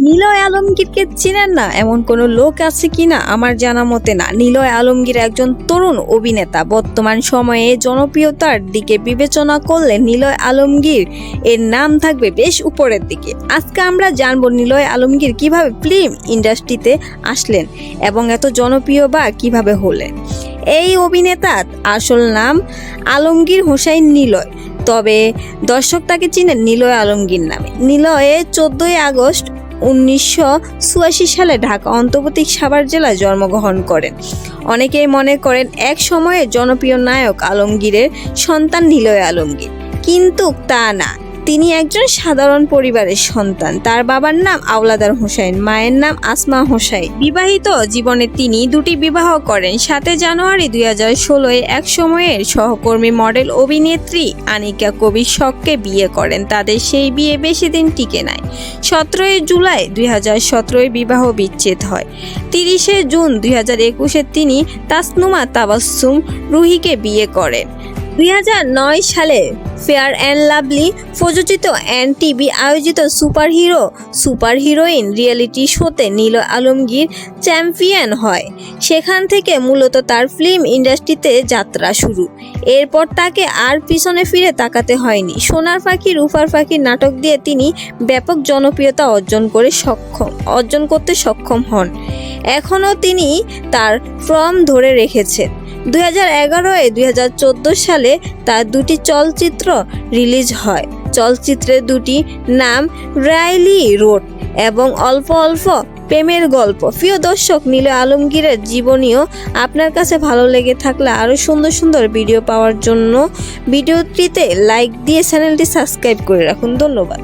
নিলয় আলমগীরকে চিনেন না এমন কোনো লোক আছে কিনা? আমার জানা মতে না। নিলয় আলমগীর একজন তরুণ অভিনেতা। বর্তমান সময়ে জনপ্রিয়তার দিকে বিবেচনা করলে নিলয় আলমগীর এর নাম থাকবে বেশ উপরের দিকে। আজকে আমরা জানবো নিলয় আলমগীর কিভাবে ফিল্ম ইন্ডাস্ট্রিতে আসলেন এবং এত জনপ্রিয় বা কিভাবে হলেন। এই অভিনেতার আসল নাম আলমগীর হোসাইন নিলয়, তবে দর্শক তাকে চিনেন নিলয় আলমগীর নামে। নিলয় 14 আগস্ট 1984 সালে ঢাকা অন্তর্বর্তী সাভার জেলায় জন্মগ্রহণ করেন। অনেকেই মনে করেন এক সময়ে জনপ্রিয় নায়ক আলমগীরের সন্তান নিলয় আলমগীর, কিন্তু তা না। তিনি একজন সাধারণ পরিবারের সন্তান। তার বাবার নাম আওলাদার হোসাইন, মায়ের নাম আসমা হোসাইন। বিবাহিত জীবনে তিনি দুটি বিবাহ করেন। 7 জানুয়ারি 2016 এক সময়ের সহকর্মী মডেল অভিনেত্রী আনিকা কবির শখকে বিয়ে করেন। তাদের সেই বিয়ে বেশি দিন টিকে নাই। 17 জুলাই 2017 বিবাহ বিচ্ছেদ হয়। 30 জুন 2021 তিনি তাসনুমা তাবাসসুম রুহিকে বিয়ে করেন। 2009 সালে ফেয়ার অ্যান্ড লাভলি প্রযোজিত এনটিভি আয়োজিত সুপার হিরোইন রিয়েলিটি শোতে নিলয় আলমগীর চ্যাম্পিয়ন হয়। সেখান থেকে মূলত তার ফিল্ম ইন্ডাস্ট্রিতে যাত্রা শুরু। এরপর তাকে আর পিছনে ফিরে তাকাতে হয়নি। সোনার পাখি, রূপার পাখি নাটক দিয়ে তিনি ব্যাপক জনপ্রিয়তা অর্জন করতে সক্ষম হন। এখনও তিনি তার ফর্ম ধরে রেখেছেন। 2011-2014 সালে তার দুটি চলচ্চিত্র রিলিজ হয়। চলচ্চিত্রের দুটি নাম রাইলি রোড এবং অল্প অল্প প্রেমের গল্প। প্রিয় দর্শক, নিলয় আলমগীরের জীবনীও আপনার কাছে ভালো লেগে থাকলে আরও সুন্দর সুন্দর ভিডিও পাওয়ার জন্য ভিডিওটিতে লাইক দিয়ে চ্যানেলটি সাবস্ক্রাইব করে রাখুন। ধন্যবাদ।